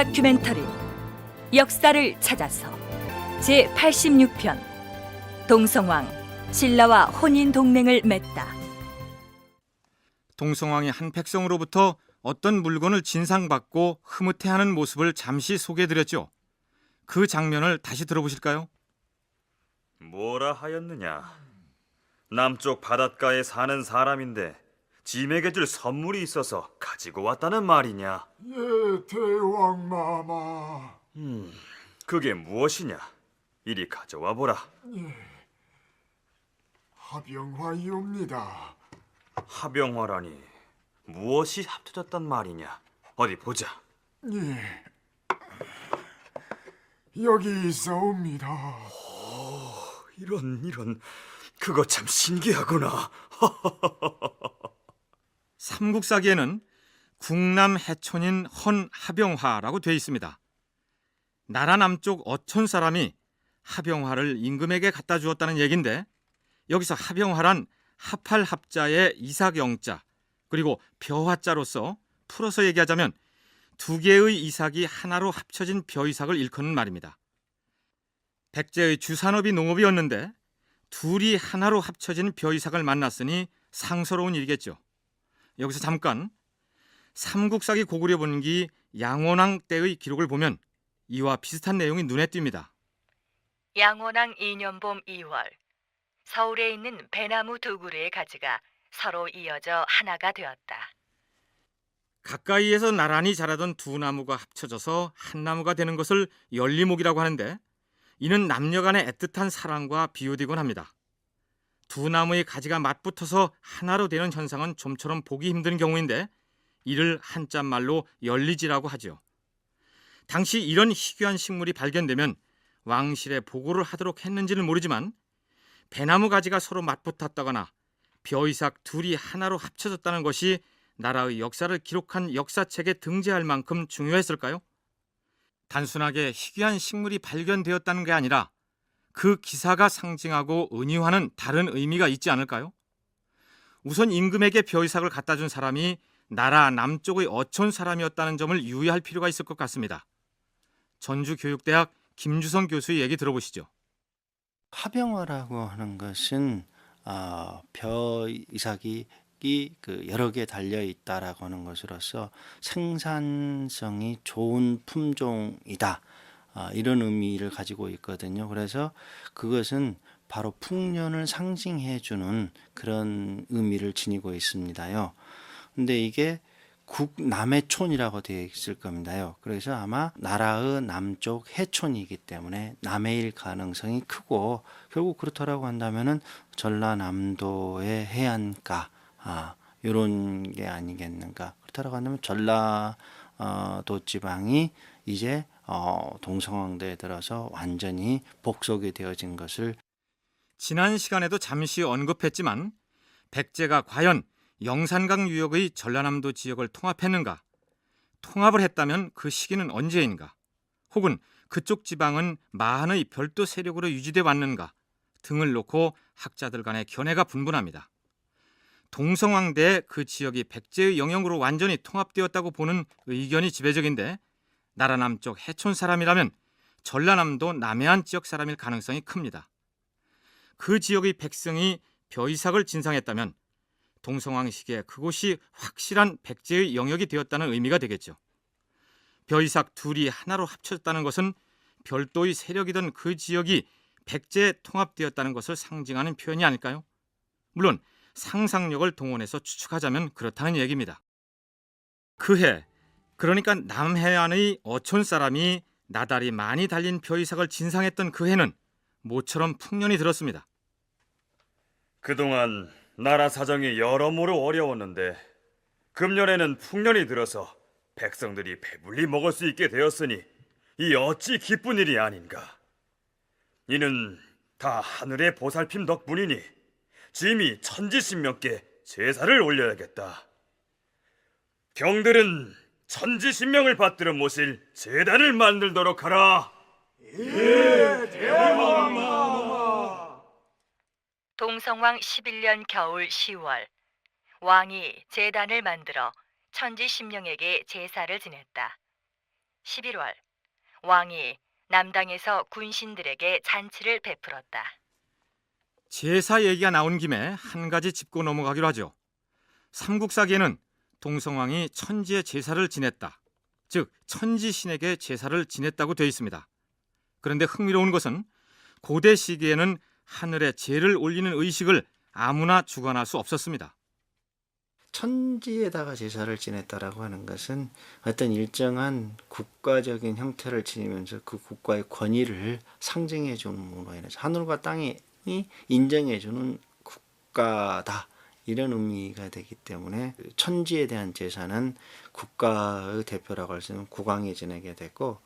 다큐멘터리 역사를 찾아서 제86편 동성왕 신라와 혼인 동맹을 맺다. 동성왕이 한 백성으로부터 어떤 물건을 진상받고 흐뭇해하는 모습을 잠시 소개해드렸죠. 그 장면을 다시 들어보실까요? 뭐라 하였느냐? 남쪽 바닷가에 사는 사람인데 짐에게 줄 선물이 있어서 가지고 왔다는 말이냐? 예, 대왕마마. 그게 무엇이냐? 이리 가져와 보라. 하병화이옵니다. 하병화라니 무엇이 합쳐졌단 말이냐? 어디 보자. 예, 여기 있어옵니다. 이런 그거 참 신기하구나. 삼국사기에는 국남 해촌인 헌하병화라고 되어 있습니다. 나라 남쪽 어촌 사람이 하병화를 임금에게 갖다 주었다는 얘긴데, 여기서 하병화란 합할 합자의 이삭영자 그리고 벼화자로서 풀어서 얘기하자면 두 개의 이삭이 하나로 합쳐진 벼이삭을 일컫는 말입니다. 백제의 주산업이 농업이었는데 둘이 하나로 합쳐진 벼이삭을 만났으니 상서로운 일이겠죠. 여기서 잠깐 삼국사기 고구려 번기 양원왕 때의 기록을 보면 이와 비슷한 내용이 눈에 띕니다. 양원왕 2년봄 2월 서울에 있는 배나무 두 그루의 가지가 서로 이어져 하나가 되었다. 가까이에서 나란히 자라던 두 나무가 합쳐져서 한 나무가 되는 것을 열리목이라고 하는데, 이는 남녀 간의 애틋한 사랑과 비유되곤 합니다. 두 나무의 가지가 맞붙어서 하나로 되는 현상은 좀처럼 보기 힘든 경우인데 이를 한자말로 열리지라고 하죠. 당시 이런 희귀한 식물이 발견되면 왕실에 보고를 하도록 했는지는 모르지만 배나무 가지가 서로 맞붙었다거나 벼이삭 둘이 하나로 합쳐졌다는 것이 나라의 역사를 기록한 역사책에 등재할 만큼 중요했을까요? 단순하게 희귀한 식물이 발견되었다는 게 아니라 그 기사가 상징하고 은유하는 다른 의미가 있지 않을까요? 우선 임금에게 벼이삭을 갖다 준 사람이 나라 남쪽의 어촌 사람이었다는 점을 유의할 필요가 있을 것 같습니다. 전주교육대학 김주성 교수의 얘기 들어보시죠. 하병화라고 하는 것은 벼이삭이 여러 개 달려 있다라고 하는 것으로서 생산성이 좋은 품종이다, 이런 의미를 가지고 있거든요. 그래서 그것은 바로 풍년을 상징해 주는 그런 의미를 지니고 있습니다요. 근데 이게 국남해촌이라고 되어 있을 겁니다요. 그래서 아마 나라의 남쪽 해촌이기 때문에 남해일 가능성이 크고, 결국 그렇다라고 한다면은 전라남도의 해안가 이런 게 아니겠는가. 그렇다라고 한다면 전라도 지방이 이제 동성왕대에 들어서 완전히 복속이 되어진 것을 지난 시간에도 잠시 언급했지만 백제가 과연 영산강 유역의 전라남도 지역을 통합했는가? 통합을 했다면 그 시기는 언제인가? 혹은 그쪽 지방은 마한의 별도 세력으로 유지돼 왔는가? 등을 놓고 학자들 간의 견해가 분분합니다. 동성왕대에 그 지역이 백제의 영역으로 완전히 통합되었다고 보는 의견이 지배적인데, 나라 남쪽 해촌 사람이라면 전라남도 남해안 지역 사람일 가능성이 큽니다. 그 지역의 백성이 벼이삭을 진상했다면 동성왕 시기에 그곳이 확실한 백제의 영역이 되었다는 의미가 되겠죠. 벼이삭 둘이 하나로 합쳐졌다는 것은 별도의 세력이던 그 지역이 백제에 통합되었다는 것을 상징하는 표현이 아닐까요? 물론 상상력을 동원해서 추측하자면 그렇다는 얘기입니다. 그해, 그러니까 남해안의 어촌 사람이 나달이 많이 달린 벼이삭을 진상했던 그 해는 모처럼 풍년이 들었습니다. 그동안 나라 사정이 여러모로 어려웠는데 금년에는 풍년이 들어서 백성들이 배불리 먹을 수 있게 되었으니 이 어찌 기쁜 일이 아닌가. 이는 다 하늘의 보살핌 덕분이니 짐이 천지신명께 제사를 올려야겠다. 경들은 천지신명을 받들어 모실 제단을 만들도록 하라. 동성왕 11년 겨울 10월 왕이 제단을 만들어 천지신명에게 제사를 지냈다. 11월 왕이 남당에서 군신들에게 잔치를 베풀었다. 제사 얘기가 나온 김에 한 가지 짚고 넘어가기로 하죠. 삼국사기에는 동성왕이 천지의 제사를 지냈다. 즉 천지신에게 제사를 지냈다고 되어 있습니다. 그런데 흥미로운 것은 고대 시기에는 하늘에 제를 올리는 의식을 아무나 주관할 수 없었습니다. 천지에다가 제사를 지냈다라고 하는 것은 어떤 일정한 국가적인 형태를 지니면서 그 국가의 권위를 상징해 줌으로 인해서 하늘과 땅이 인정해 주는 국가다, 이런 의미가 되기 때문에 천지에 대한 제사는 국가의 대표라고 할 수 있는 국왕이 지내게 되고,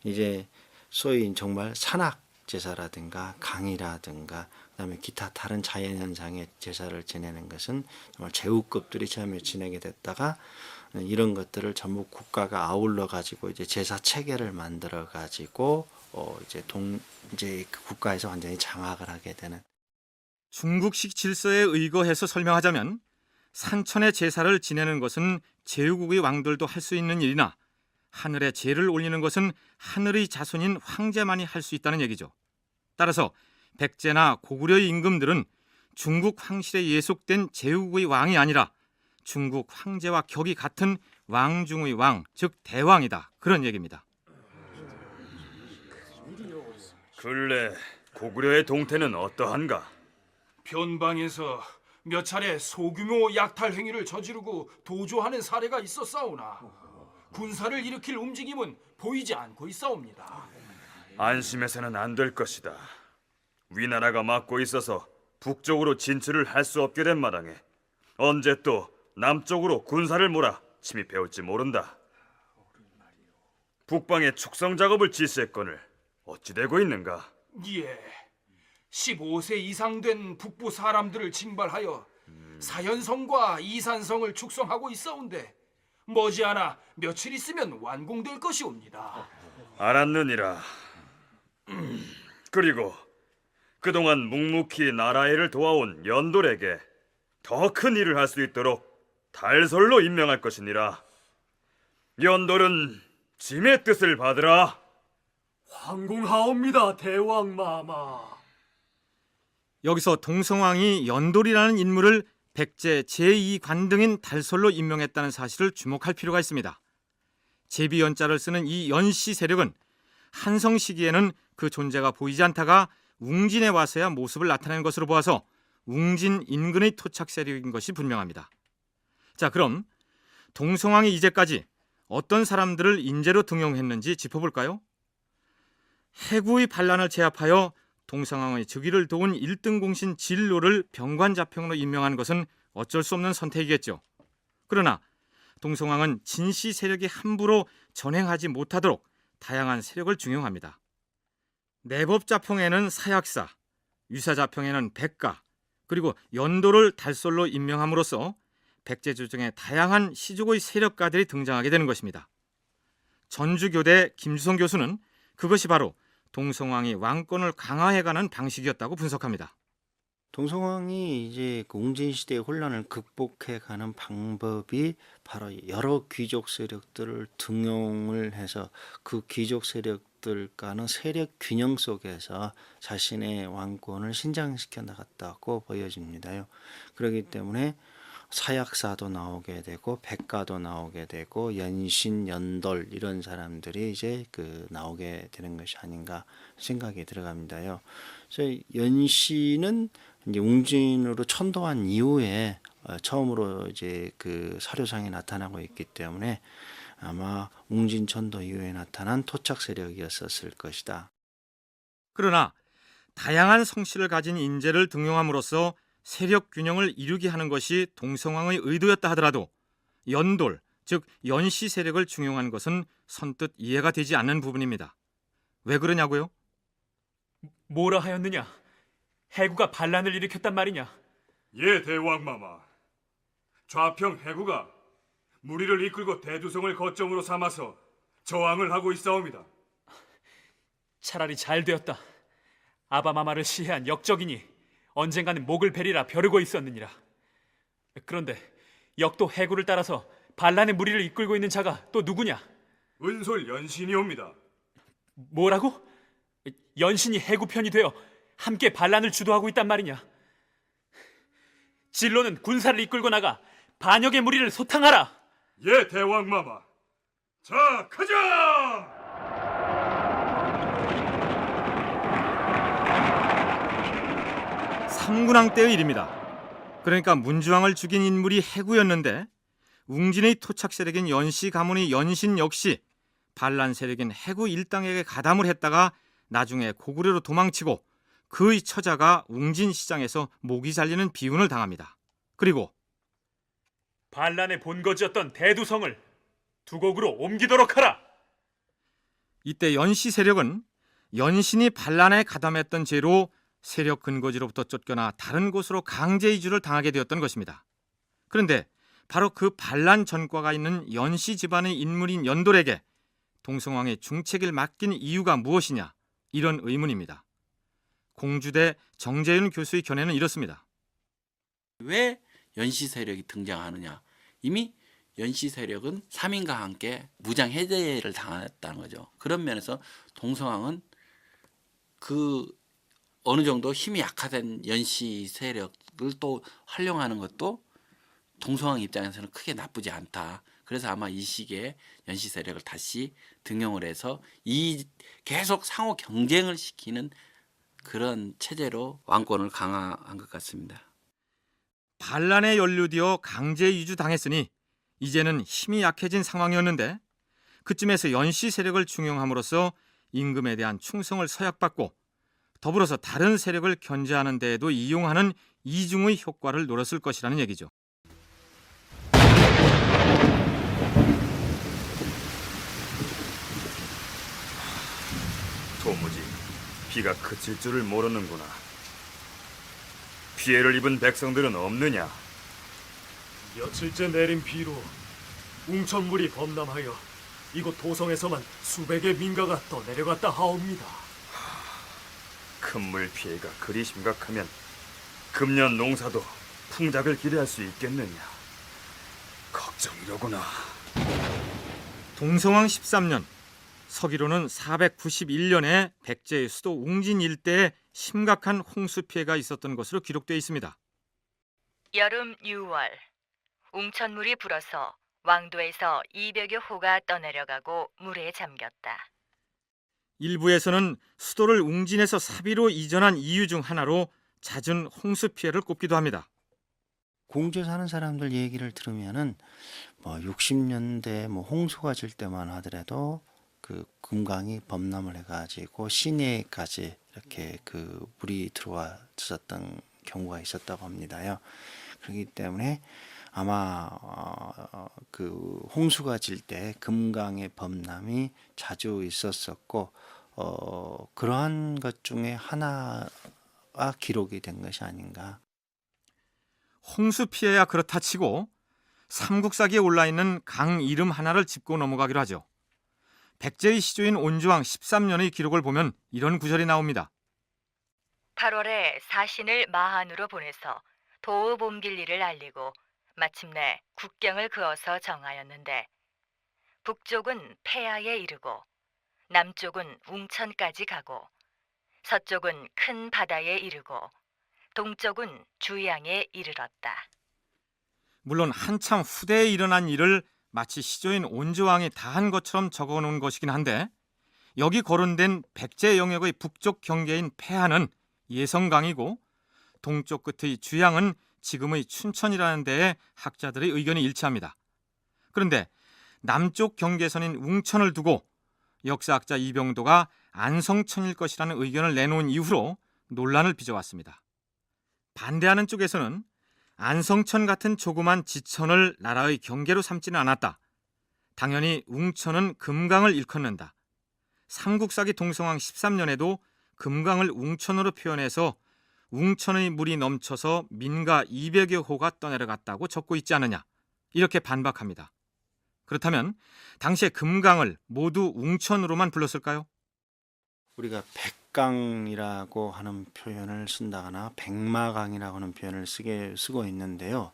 이제 소위 정말 산악 제사라든가 강이라든가 그다음에 기타 다른 자연현상의 제사를 지내는 것은 정말 제후급들이 처음에 지내게 됐다가 이런 것들을 전부 국가가 아울러 가지고 이제 제사 체계를 만들어 가지고 이제 그 국가에서 완전히 장악을 하게 되는. 중국식 질서에 의거해서 설명하자면 산천의 제사를 지내는 것은 제후국의 왕들도 할 수 있는 일이나 하늘에 제를 올리는 것은 하늘의 자손인 황제만이 할 수 있다는 얘기죠. 따라서 백제나 고구려의 임금들은 중국 황실에 예속된 제후국의 왕이 아니라 중국 황제와 격이 같은 왕 중의 왕, 즉 대왕이다, 그런 얘기입니다. 근래 고구려의 동태는 어떠한가? 변방에서 몇 차례 소규모 약탈 행위를 저지르고 도주하는 사례가 있었사오나 군사를 일으킬 움직임은 보이지 않고 있사옵니다. 안심해서는 안 될 것이다. 위나라가 막고 있어서 북쪽으로 진출을 할 수 없게 된 마당에 언제 또 남쪽으로 군사를 몰아 침입해 올지 모른다. 북방의 축성 작업을 지시했거늘 어찌 되고 있는가? 예, 15세 이상 된 북부 사람들을 징발하여 사현성과 이산성을 축성하고 있사온데 머지않아 며칠 있으면 완공될 것이옵니다. 알았느니라. 그리고 그동안 묵묵히 나라일을 도와온 연돌에게 더 큰 일을 할 수 있도록 달설로 임명할 것이니라. 연돌은 짐의 뜻을 받으라. 황공하옵니다, 대왕마마. 여기서 동성왕이 연돌이라는 인물을 백제 제2관등인 달설로 임명했다는 사실을 주목할 필요가 있습니다. 제비연자를 쓰는 이 연씨 세력은 한성 시기에는 그 존재가 보이지 않다가 웅진에 와서야 모습을 나타내는 것으로 보아서 웅진 인근의 토착 세력인 것이 분명합니다. 자, 그럼 동성왕이 이제까지 어떤 사람들을 인재로 등용했는지 짚어볼까요? 해구의 반란을 제압하여 동성왕의 즉위를 도운 1등 공신 진로를 병관자평으로 임명한 것은 어쩔 수 없는 선택이겠죠. 그러나 동성왕은 진씨 세력이 함부로 전행하지 못하도록 다양한 세력을 중용합니다. 내법자평에는 사약사, 유사자평에는 백가, 그리고 연도를 달설로 임명함으로써 백제조정에 다양한 시족의 세력가들이 등장하게 되는 것입니다. 전주교대 김주성 교수는 그것이 바로 동성왕이 왕권을 강화해가는 방식이었다고 분석합니다. 동성왕이 이제 그 웅진 시대의 혼란을 극복해가는 방법이 바로 여러 귀족 세력들을 등용을 해서 그 귀족 세력들과는 세력 균형 속에서 자신의 왕권을 신장시켜 나갔다고 보여집니다요. 그렇기 때문에 사약사도 나오게 되고 백가도 나오게 되고 연신, 연돌 이런 사람들이 이제 그 나오게 되는 것이 아닌가 생각이 들어갑니다요. 그래서 연신은 이제 웅진으로 천도한 이후에 처음으로 이제 그 사료상에 나타나고 있기 때문에 아마 웅진 천도 이후에 나타난 토착 세력이었을 것이다. 그러나 다양한 성씨를 가진 인재를 등용함으로써 세력 균형을 이루게 하는 것이 동성왕의 의도였다 하더라도 연돌, 즉 연씨 세력을 중용한 것은 선뜻 이해가 되지 않는 부분입니다. 왜 그러냐고요? 뭐라 하였느냐? 해구가 반란을 일으켰단 말이냐? 예, 대왕마마. 좌평 해구가 무리를 이끌고 대두성을 거점으로 삼아서 저항을 하고 있사옵니다. 차라리 잘 되었다. 아바마마를 시해한 역적이니 언젠가는 목을 베리라 벼르고 있었느니라. 그런데 역도 해구를 따라서 반란의 무리를 이끌고 있는 자가 또 누구냐? 은솔 연신이옵니다. 뭐라고? 연신이 해구 편이 되어 함께 반란을 주도하고 있단 말이냐? 진로는 군사를 이끌고 나가 반역의 무리를 소탕하라. 예, 대왕마마. 자, 가자! 삼군왕 때의 일입니다. 그러니까 문주왕을 죽인 인물이 해구였는데 웅진의 토착 세력인 연씨 가문의 연신 역시 반란 세력인 해구 일당에게 가담을 했다가 나중에 고구려로 도망치고 그의 처자가 웅진 시장에서 목이 잘리는 비운을 당합니다. 그리고 반란의 본거지였던 대두성을 두곡으로 옮기도록 하라. 이때 연씨 세력은 연신이 반란에 가담했던 죄로 세력 근거지로부터 쫓겨나 다른 곳으로 강제 이주를 당하게 되었던 것입니다. 그런데 바로 그 반란 전과가 있는 연씨 집안의 인물인 연돌에게 동성왕의 중책을 맡긴 이유가 무엇이냐, 이런 의문입니다. 공주대 정재윤 교수의 견해는 이렇습니다. 왜 연씨 세력이 등장하느냐? 이미 연씨 세력은 삼인과 함께 무장 해제를 당했다는 거죠. 그런 면에서 동성왕은 그 어느 정도 힘이 약화된 연씨 세력을 또 활용하는 것도 동성왕 입장에서는 크게 나쁘지 않다. 그래서 아마 이 시기에 연씨 세력을 다시 등용을 해서 이 계속 상호 경쟁을 시키는 그런 체제로 왕권을 강화한 것 같습니다. 반란에 연루되어 강제 이주 당했으니 이제는 힘이 약해진 상황이었는데 그쯤에서 연씨 세력을 중용함으로써 임금에 대한 충성을 서약받고 더불어서 다른 세력을 견제하는 데에도 이용하는 이중의 효과를 노렸을 것이라는 얘기죠. 도무지 비가 그칠 줄을 모르는구나. 피해를 입은 백성들은 없느냐? 며칠째 내린 비로 웅천물이 범람하여 이곳 도성에서만 수백의 민가가 떠내려갔다 하옵니다. 큰 물 피해가 그리 심각하면 금년 농사도 풍작을 기대할 수 있겠느냐? 걱정이로구나. 동성왕 13년, 서기로는 491년에 백제의 수도 웅진 일대에 심각한 홍수 피해가 있었던 것으로 기록되어 있습니다. 여름 6월, 웅천물이 불어서 왕도에서 200여 호가 떠내려가고 물에 잠겼다. 일부에서는 수도를 웅진에서 사비로 이전한 이유 중 하나로 잦은 홍수 피해를 꼽기도 합니다. 공주에 사는 사람들 얘기를 들으면은 60년대 홍수가 질 때만 하더라도 그 금강이 범람을 해가지고 시내까지 이렇게 그 물이 들어왔었던 경우가 있었다고 합니다요. 그렇기 때문에 아마 그 홍수가 질 때 금강의 범람이 자주 있었었고 그러한 것 중에 하나가 기록이 된 것이 아닌가. 홍수 피해야 그렇다 치고 삼국사기에 올라있는 강 이름 하나를 짚고 넘어가기로 하죠. 백제의 시조인 온주왕 13년의 기록을 보면 이런 구절이 나옵니다. 8월에 사신을 마한으로 보내서 도읍 옮길 일을 알리고 마침내 국경을 그어서 정하였는데 북쪽은 폐하에 이르고 남쪽은 웅천까지 가고 서쪽은 큰 바다에 이르고 동쪽은 주양에 이르렀다. 물론 한참 후대에 일어난 일을 마치 시조인 온주왕이 다 한 것처럼 적어놓은 것이긴 한데 여기 거론된 백제 영역의 북쪽 경계인 폐하는 예성강이고 동쪽 끝의 주양은 지금의 춘천이라는 데에 학자들의 의견이 일치합니다. 그런데 남쪽 경계선인 웅천을 두고 역사학자 이병도가 안성천일 것이라는 의견을 내놓은 이후로 논란을 빚어왔습니다. 반대하는 쪽에서는 안성천 같은 조그만 지천을 나라의 경계로 삼지는 않았다. 당연히 웅천은 금강을 일컫는다. 삼국사기 동성왕 13년에도 금강을 웅천으로 표현해서 웅천의 물이 넘쳐서 민가 200여 호가 떠내려갔다고 적고 있지 않느냐, 이렇게 반박합니다. 그렇다면 당시에 금강을 모두 웅천으로만 불렀을까요? 우리가 백강이라고 하는 표현을 쓴다거나 백마강이라고 하는 표현을 쓰고 있는데요.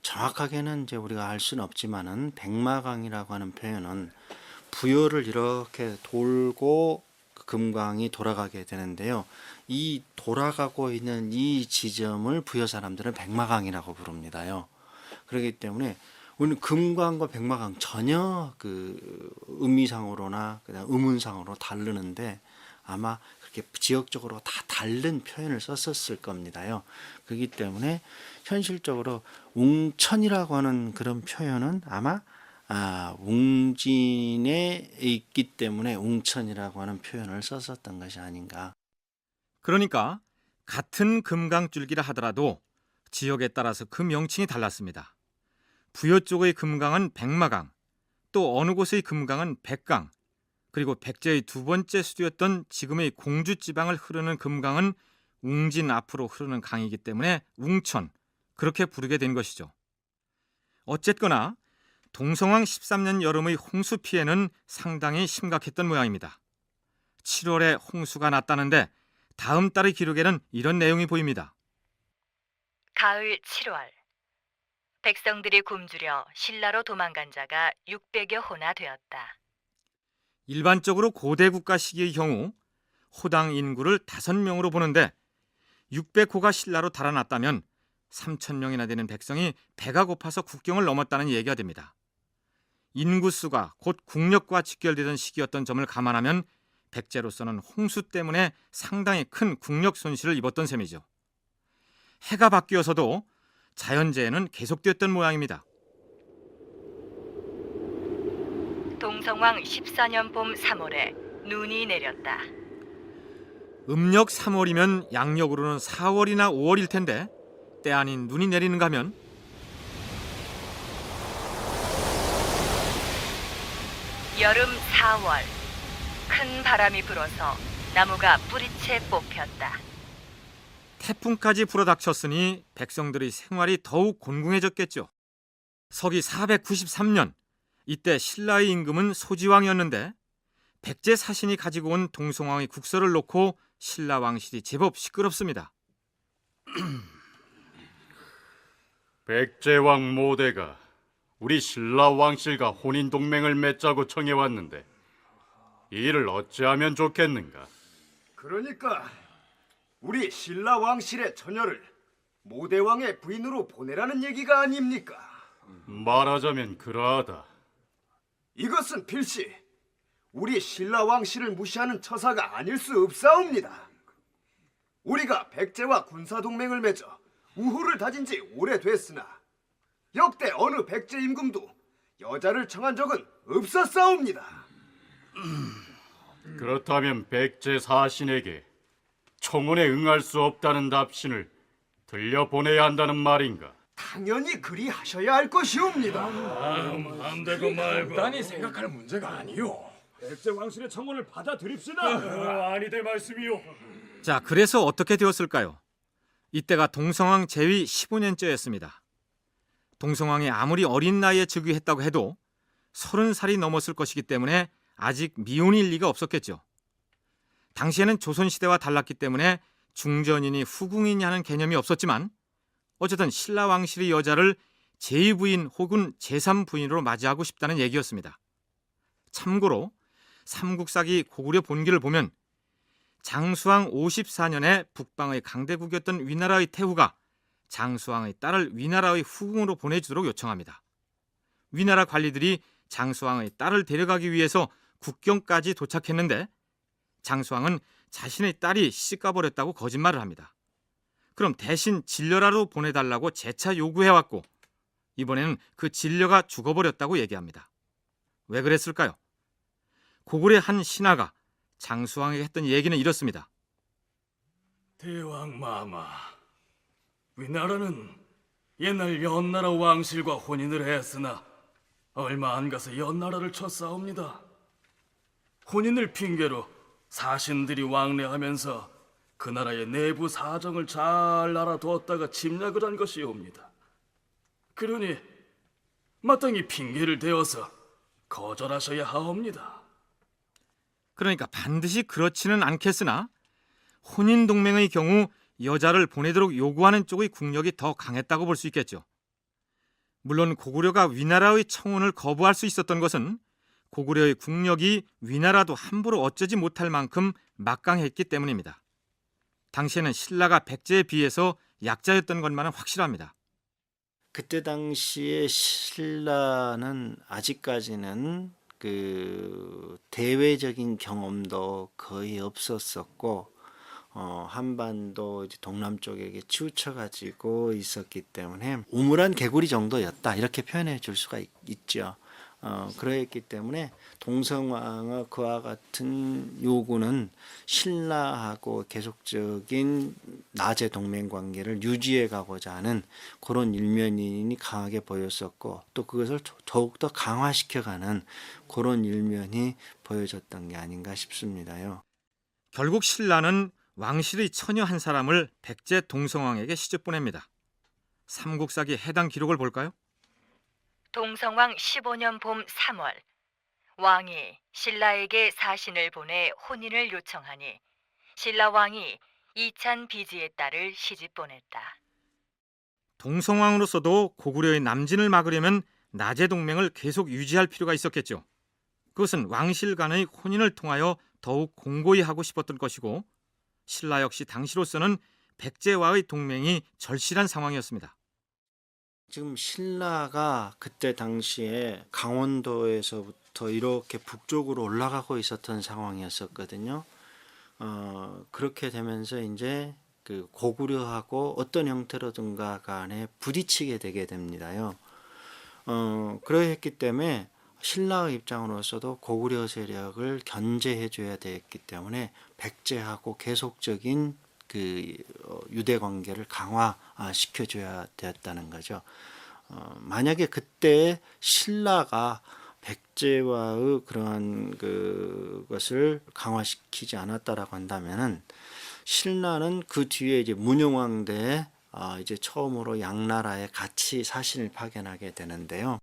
정확하게는 이제 우리가 알 수는 없지만은 백마강이라고 하는 표현은 부여를 이렇게 돌고 금광이 돌아가게 되는데요. 이 돌아가고 있는 이 지점을 부여 사람들은 백마강이라고 부릅니다요. 그렇기 때문에 우리는 금광과 백마강 전혀 그 의미상으로나 그냥 의문상으로 다르는데 아마 그렇게 지역적으로 다 다른 표현을 썼었을 겁니다요. 그렇기 때문에 현실적으로 웅천이라고 하는 그런 표현은 아마 웅진에 있기 때문에 웅천이라고 하는 표현을 썼었던 것이 아닌가. 그러니까 같은 금강줄기라 하더라도 지역에 따라서 그 명칭이 달랐습니다. 부여 쪽의 금강은 백마강, 또 어느 곳의 금강은 백강, 그리고 백제의 두 번째 수도였던 지금의 공주지방을 흐르는 금강은 웅진 앞으로 흐르는 강이기 때문에 웅천, 그렇게 부르게 된 것이죠. 어쨌거나 동성왕 13년 여름의 홍수 피해는 상당히 심각했던 모양입니다. 7월에 홍수가 났다는데 다음 달의 기록에는 이런 내용이 보입니다. 가을 7월 백성들이 굶주려 신라로 도망간 자가 600여 호나 되었다. 일반적으로 고대 국가 시기의 경우 호당 인구를 5명으로 보는데 600호가 신라로 달아났다면 3,000명이나 되는 백성이 배가 고파서 국경을 넘었다는 얘기가 됩니다. 인구수가 곧 국력과 직결되던 시기였던 점을 감안하면 백제로서는 홍수 때문에 상당히 큰 국력 손실을 입었던 셈이죠. 해가 바뀌어서도 자연재해는 계속되었던 모양입니다. 동성왕 14년 봄 3월에 눈이 내렸다. 음력 3월이면 양력으로는 4월이나 5월일 텐데 때 아닌 눈이 내리는가 하면 여름 4월 큰 바람이 불어서 나무가 뿌리채 뽑혔다. 태풍까지 불어닥쳤으니 백성들의 생활이 더욱 곤궁해졌겠죠. 서기 493년 이때 신라의 임금은 소지왕이었는데 백제 사신이 가지고 온 동성왕의 국서를 놓고 신라 왕실이 제법 시끄럽습니다. 백제왕 모대가 우리 신라 왕실과 혼인 동맹을 맺자고 청해왔는데 이를 어찌하면 좋겠는가? 그러니까 우리 신라 왕실의 처녀를 모대왕의 부인으로 보내라는 얘기가 아닙니까? 말하자면 그러하다. 이것은 필시 우리 신라 왕실을 무시하는 처사가 아닐 수 없사옵니다. 우리가 백제와 군사동맹을 맺어 우호를 다진 지 오래됐으나 역대 어느 백제 임금도 여자를 청한 적은 없었사옵니다. 그렇다면 백제 사신에게 청혼에 응할 수 없다는 답신을 들려보내야 한다는 말인가? 당연히 그리 하셔야 할 것이옵니다. 안되고 말고 단히 생각할 문제가 아니요. 백제 왕실의 청혼을 받아들입시다. 아니될 말씀이요. 자, 그래서 어떻게 되었을까요? 이때가 동성왕 재위 15년째였습니다. 동성왕이 아무리 어린 나이에 즉위했다고 해도 30살이 넘었을 것이기 때문에 아직 미혼일 리가 없었겠죠. 당시에는 조선시대와 달랐기 때문에 중전이니 후궁이니 하는 개념이 없었지만 어쨌든 신라 왕실의 여자를 제2부인 혹은 제3부인으로 맞이하고 싶다는 얘기였습니다. 참고로 삼국사기 고구려 본기를 보면 장수왕 54년에 북방의 강대국이었던 위나라의 태후가 장수왕의 딸을 위나라의 후궁으로 보내주도록 요청합니다. 위나라 관리들이 장수왕의 딸을 데려가기 위해서 국경까지 도착했는데 장수왕은 자신의 딸이 시집가버렸다고 거짓말을 합니다. 그럼 대신 진려라로 보내달라고 재차 요구해왔고 이번에는 그 진려가 죽어버렸다고 얘기합니다. 왜 그랬을까요? 고구려의 한 신하가 장수왕에게 했던 얘기는 이렇습니다. 대왕마마, 위나라는 옛날 연나라 왕실과 혼인을 했으나 얼마 안 가서 연나라를 쳤사옵니다. 혼인을 핑계로 사신들이 왕래하면서 그 나라의 내부 사정을 잘 알아두었다가 침략을 한 것이옵니다. 그러니 마땅히 핑계를 대어서 거절하셔야 하옵니다. 그러니까 반드시 그렇지는 않겠으나 혼인동맹의 경우 여자를 보내도록 요구하는 쪽의 국력이 더 강했다고 볼 수 있겠죠. 물론 고구려가 위나라의 청혼을 거부할 수 있었던 것은 고구려의 국력이 위나라도 함부로 어쩌지 못할 만큼 막강했기 때문입니다. 당시에는 신라가 백제에 비해서 약자였던 것만은 확실합니다. 그때 당시에 신라는 아직까지는 그 대외적인 경험도 거의 없었었고 한반도 이제 동남쪽에게 치우쳐 가지고 있었기 때문에 우물한 개구리 정도였다 이렇게 표현해 줄 수가 있죠. 그랬기 때문에 동성왕의 그와 같은 요구는 신라하고 계속적인 낮의 동맹 관계를 유지해 가고자 하는 그런 일면이 강하게 보였었고 또 그것을 더욱더 강화시켜가는 그런 일면이 보여졌던 게 아닌가 싶습니다요. 결국 신라는 왕실의 처녀 한 사람을 백제 동성왕에게 시집 보냅니다. 삼국사기 해당 기록을 볼까요? 동성왕 15년 봄 3월 왕이 신라에게 사신을 보내 혼인을 요청하니 신라 왕이 이찬 비지의 딸을 시집 보냈다. 동성왕으로서도 고구려의 남진을 막으려면 낮의 동맹을 계속 유지할 필요가 있었겠죠. 그것은 왕실 간의 혼인을 통하여 더욱 공고히 하고 싶었던 것이고 신라 역시 당시로서는 백제와의 동맹이 절실한 상황이었습니다. 지금 신라가 그때 당시에 강원도에서부터 이렇게 북쪽으로 올라가고 있었던 상황이었었거든요. 그렇게 되면서 이제 그 고구려하고 어떤 형태로든가 간에 부딪히게 되게 됩니다요. 그러했기 때문에 신라의 입장으로서도 고구려 세력을 견제해 줘야 됐기 때문에 백제하고 계속적인 그 유대 관계를 강화시켜 줘야 되었다는 거죠. 만약에 그때 신라가 백제와의 그러한 그것을 강화시키지 않았다라고 한다면은 신라는 그 뒤에 이제 문영왕 때 이제 처음으로 양나라에 같이 사신을 파견하게 되는데요.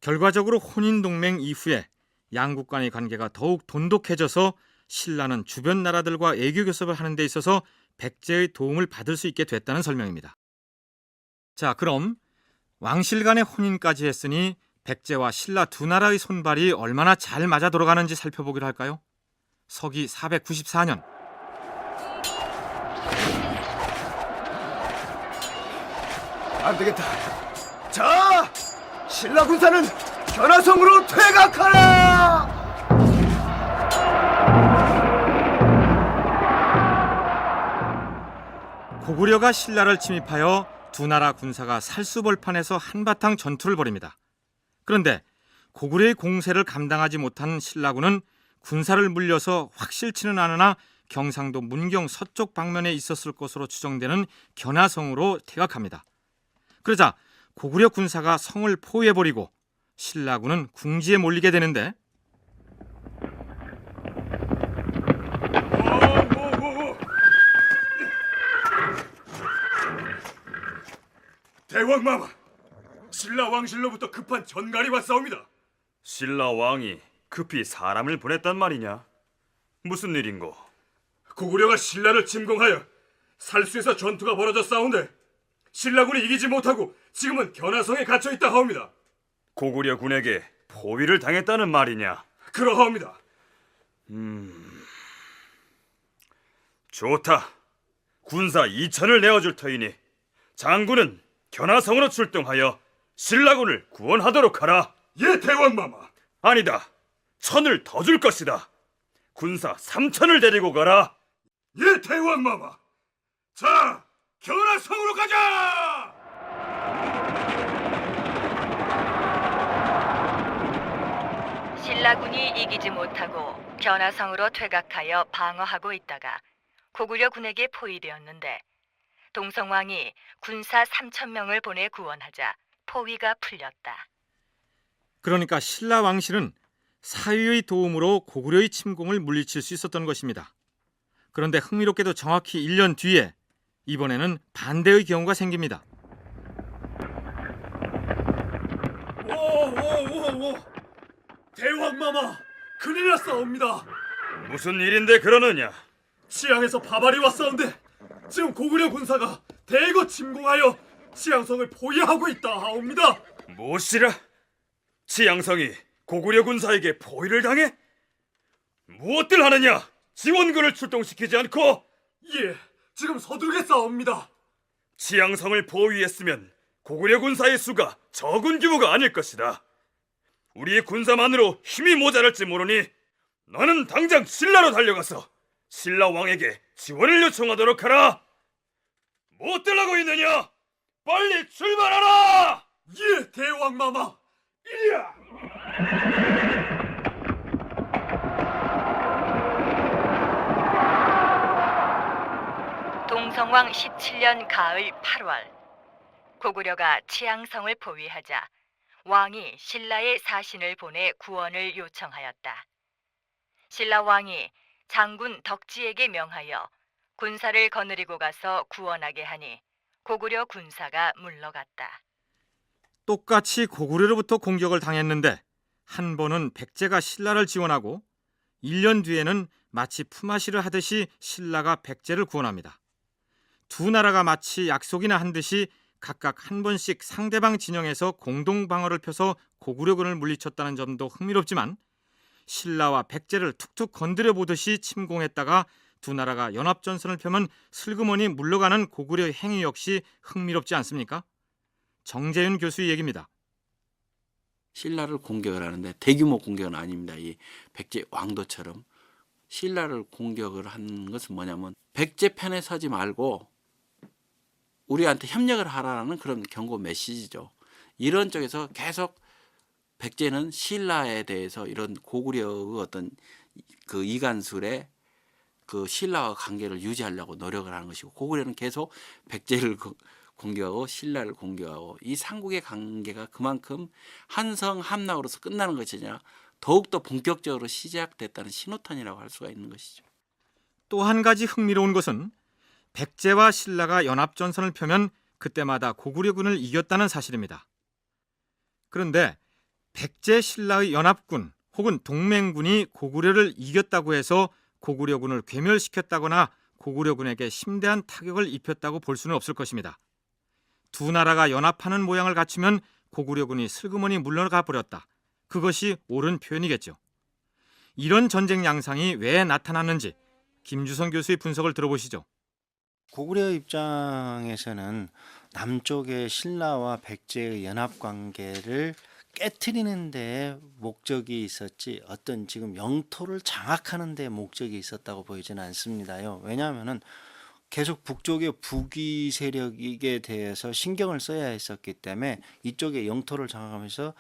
결과적으로 혼인 동맹 이후에 양국 간의 관계가 더욱 돈독해져서 신라는 주변 나라들과 애교 교섭을 하는 데 있어서 백제의 도움을 받을 수 있게 됐다는 설명입니다. 자, 그럼 왕실 간의 혼인까지 했으니 백제와 신라 두 나라의 손발이 얼마나 잘 맞아 돌아가는지 살펴보기로 할까요? 서기 494년 안 되겠다. 자, 신라 군사는 견화성으로 퇴각하라. 고구려가 신라를 침입하여 두 나라 군사가 살수벌판에서 한바탕 전투를 벌입니다. 그런데 고구려의 공세를 감당하지 못한 신라군은 군사를 물려서 확실치는 않으나 경상도 문경 서쪽 방면에 있었을 것으로 추정되는 견화성으로 퇴각합니다. 그러자 고구려 군사가 성을 포위해버리고 신라군은 궁지에 몰리게 되는데 대왕마마, 신라 왕실로부터 급한 전갈이 왔사옵니다. 신라 왕이 급히 사람을 보냈단 말이냐? 무슨 일인고? 고구려가 신라를 침공하여 살수에서 전투가 벌어졌사온데 신라군이 이기지 못하고 지금은 견화성에 갇혀있다 하옵니다. 고구려 군에게 포위를 당했다는 말이냐? 그러하옵니다. 좋다. 군사 2천을 내어줄 터이니 장군은 견화성으로 출동하여 신라군을 구원하도록 하라. 예, 대왕마마. 아니다. 1,000을 더 줄 것이다. 군사 3,000을 데리고 가라. 예, 대왕마마. 자, 견화성으로 가자! 신라군이 이기지 못하고 견화성으로 퇴각하여 방어하고 있다가 고구려 군에게 포위되었는데 동성왕이 군사 3,000명을 보내 구원하자 포위가 풀렸다. 그러니까 신라 왕실은 사위의 도움으로 고구려의 침공을 물리칠 수 있었던 것입니다. 그런데 흥미롭게도 정확히 1년 뒤에 이번에는 반대의 경우가 생깁니다. 오, 대왕마마, 큰일 났사옵니다. 무슨 일인데 그러느냐? 치양에서 바발이 왔사온데 지금 고구려 군사가 대거 침공하여 치양성을 포위하고 있다 하옵니다. 무엇이라? 치양성이 고구려 군사에게 포위를 당해? 무엇들 하느냐? 지원군을 출동시키지 않고 예, 지금 서두르겠사옵니다. 치양성을 포위했으면 고구려 군사의 수가 적은 규모가 아닐 것이다. 우리의 군사만으로 힘이 모자랄지 모르니 너는 당장 신라로 달려가서 신라 왕에게 지원을 요청하도록 하라. 무엇들 하고 있느냐? 빨리 출발하라! 예, 대왕마마. 이리야. 동성왕 17년 가을 8월, 고구려가 치양성을 포위하자 왕이 신라의 사신을 보내 구원을 요청하였다. 신라 왕이 장군 덕지에게 명하여 군사를 거느리고 가서 구원하게 하니 고구려 군사가 물러갔다. 똑같이 고구려로부터 공격을 당했는데 한 번은 백제가 신라를 지원하고 1년 뒤에는 마치 품앗이를 하듯이 신라가 백제를 구원합니다. 두 나라가 마치 약속이나 한 듯이 각각 한 번씩 상대방 진영에서 공동 방어를 펴서 고구려군을 물리쳤다는 점도 흥미롭지만 신라와 백제를 툭툭 건드려 보듯이 침공했다가 두 나라가 연합전선을 펴면 슬그머니 물러가는 고구려의 행위 역시 흥미롭지 않습니까? 정재윤 교수의 얘기입니다. 신라를 공격을 하는데 대규모 공격은 아닙니다. 이 백제 왕도처럼 신라를 공격을 한 것은 뭐냐면 백제 편에 서지 말고 우리한테 협력을 하라는 그런 경고 메시지죠. 이런 쪽에서 계속 백제는 신라에 대해서 이런 고구려의 어떤 그 이간술에 그 신라와 관계를 유지하려고 노력을 하는 것이고, 고구려는 계속 백제를 공격하고 신라를 공격하고, 이 삼국의 관계가 그만큼 한성 함락으로서 끝나는 것이냐 더욱더 본격적으로 시작됐다는 신호탄이라고 할 수가 있는 것이죠. 또 한 가지 흥미로운 것은 백제와 신라가 연합전선을 펴면 그때마다 고구려군을 이겼다는 사실입니다. 그런데 백제 신라의 연합군 혹은 동맹군이 고구려를 이겼다고 해서 고구려군을 괴멸시켰다거나 고구려군에게 심대한 타격을 입혔다고 볼 수는 없을 것입니다. 두 나라가 연합하는 모양을 갖추면 고구려군이 슬그머니 물러가 버렸다. 그것이 옳은 표현이겠죠. 이런 전쟁 양상이 왜 나타났는지 김주성 교수의 분석을 들어보시죠. 고구려 입장에서는 남쪽의 신라와 백제의 연합 관계를 깨트리는 데 목적이 있었지 어떤 지금 영토를 장악하는 데 목적이 있었다고 보이지는 않습니다요. 왜냐하면은 계속 북쪽의 북위 세력에 대해서 신경을 써야 했었기 때문에 이쪽의 영토를 장악하면서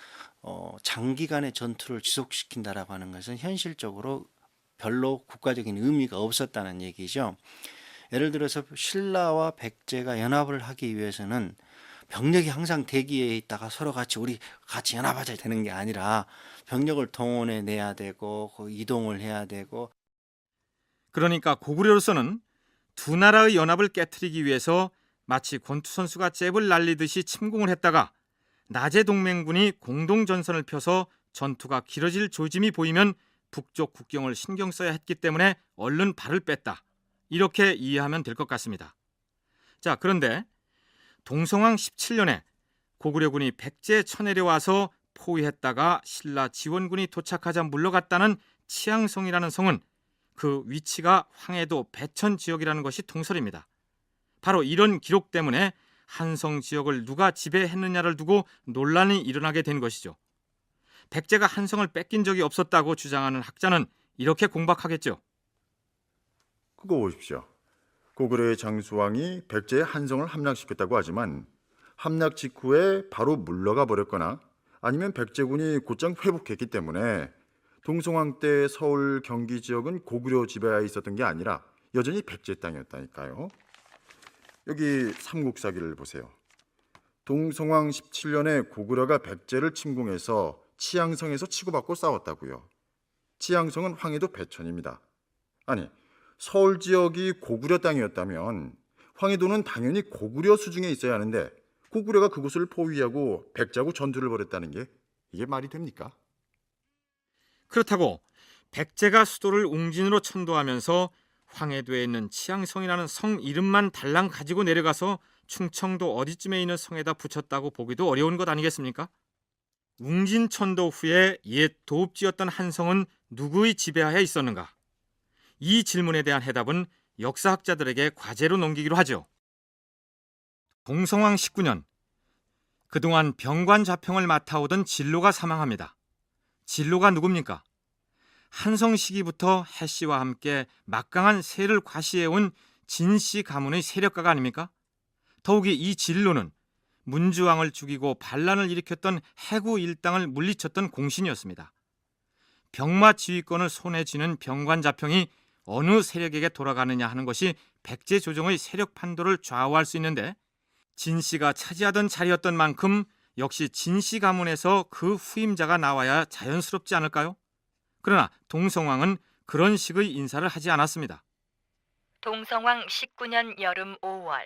장기간의 전투를 지속시킨다라고 하는 것은 현실적으로 별로 국가적인 의미가 없었다는 얘기죠. 예를 들어서 신라와 백제가 연합을 하기 위해서는 병력이 항상 대기에 있다가 서로 우리 같이 연합하자 되는 게 아니라 병력을 동원해 내야 되고 이동을 해야 되고. 그러니까 고구려로서는 두 나라의 연합을 깨트리기 위해서 마치 권투 선수가 잽을 날리듯이 침공을 했다가 낮에 동맹군이 공동전선을 펴서 전투가 길어질 조짐이 보이면 북쪽 국경을 신경 써야 했기 때문에 얼른 발을 뺐다. 이렇게 이해하면 될 것 같습니다. 자, 그런데 동성왕 17년에 고구려군이 백제에 쳐내려와서 포위했다가 신라 지원군이 도착하자 물러갔다는 치양성이라는 성은 그 위치가 황해도 배천 지역이라는 것이 통설입니다. 바로 이런 기록 때문에 한성 지역을 누가 지배했느냐를 두고 논란이 일어나게 된 것이죠. 백제가 한성을 뺏긴 적이 없었다고 주장하는 학자는 이렇게 공박하겠죠. 그거 보십시오. 고구려의 장수왕이 백제의 한성을 함락시켰다고 하지만 함락 직후에 바로 물러가 버렸거나 아니면 백제군이 곧장 회복했기 때문에 동성왕 때 서울 경기 지역은 고구려 지배하에 있었던 게 아니라 여전히 백제 땅이었다니까요. 여기 삼국사기를 보세요. 동성왕 17년에 고구려가 백제를 침공해서 치양성에서 치고받고 싸웠다고요. 치양성은 황해도 배천입니다. 아니, 서울 지역이 고구려 땅이었다면 황해도는 당연히 고구려 수중에 있어야 하는데 고구려가 그곳을 포위하고 백제하고 전투를 벌였다는 게 이게 말이 됩니까? 그렇다고 백제가 수도를 웅진으로 천도하면서 황해도에 있는 치양성이라는 성 이름만 달랑 가지고 내려가서 충청도 어디쯤에 있는 성에다 붙였다고 보기도 어려운 것 아니겠습니까? 웅진천도 후에 옛 도읍지였던 한성은 누구의 지배하에 있었는가? 이 질문에 대한 해답은 역사학자들에게 과제로 넘기기로 하죠. 동성왕 19년, 그동안 병관 좌평을 맡아오던 진로가 사망합니다. 진로가 누굽니까? 한성 시기부터 해씨와 함께 막강한 세를 과시해온 진씨 가문의 세력가가 아닙니까? 더욱이 이 진로는 문주왕을 죽이고 반란을 일으켰던 해구 일당을 물리쳤던 공신이었습니다. 병마 지휘권을 손에 쥐는 병관 좌평이 어느 세력에게 돌아가느냐 하는 것이 백제 조정의 세력 판도를 좌우할 수 있는데, 진씨가 차지하던 자리였던 만큼 역시 진씨 가문에서 그 후임자가 나와야 자연스럽지 않을까요? 그러나 동성왕은 그런 식의 인사를 하지 않았습니다. 동성왕 19년 여름 5월,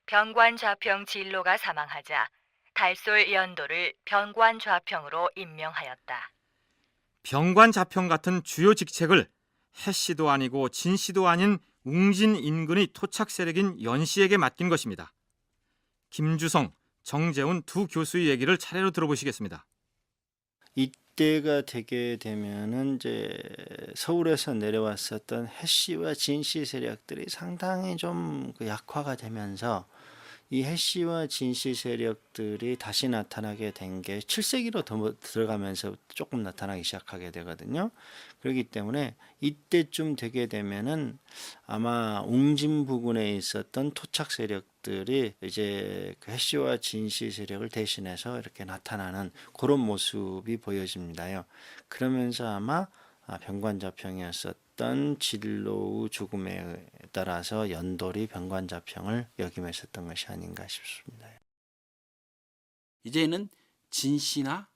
병관 좌평 진로가 사망하자 달솔 연도를 병관 좌평으로 임명하였다. 병관 좌평 같은 주요 직책을 해씨도 아니고 진씨도 아닌 웅진 인근의 토착 세력인 연씨에게 맡긴 것입니다. 김주성, 정재훈 두 교수의 얘기를 차례로 들어보시겠습니다. 이때가 되게 되면은 이제 서울에서 내려왔었던 해씨와 진씨 세력들이 상당히 좀 약화가 되면서 이 해씨와 진씨 세력들이 다시 나타나게 된 게 7세기로 들어가면서 조금 나타나기 시작하게 되거든요. 그렇기 때문에 이때쯤 되게 되면은 아마 웅진 부근에 있었던 토착 세력들이 이제 그 해씨와 진씨 세력을 대신해서 이렇게 나타나는 그런 모습이 보여집니다요. 그러면서 아마 병관좌평이었었던 진로의 죽음에 따라서 연돌이 병관좌평을 역임했었던 것이 아닌가 싶습니다. 이제는 진씨나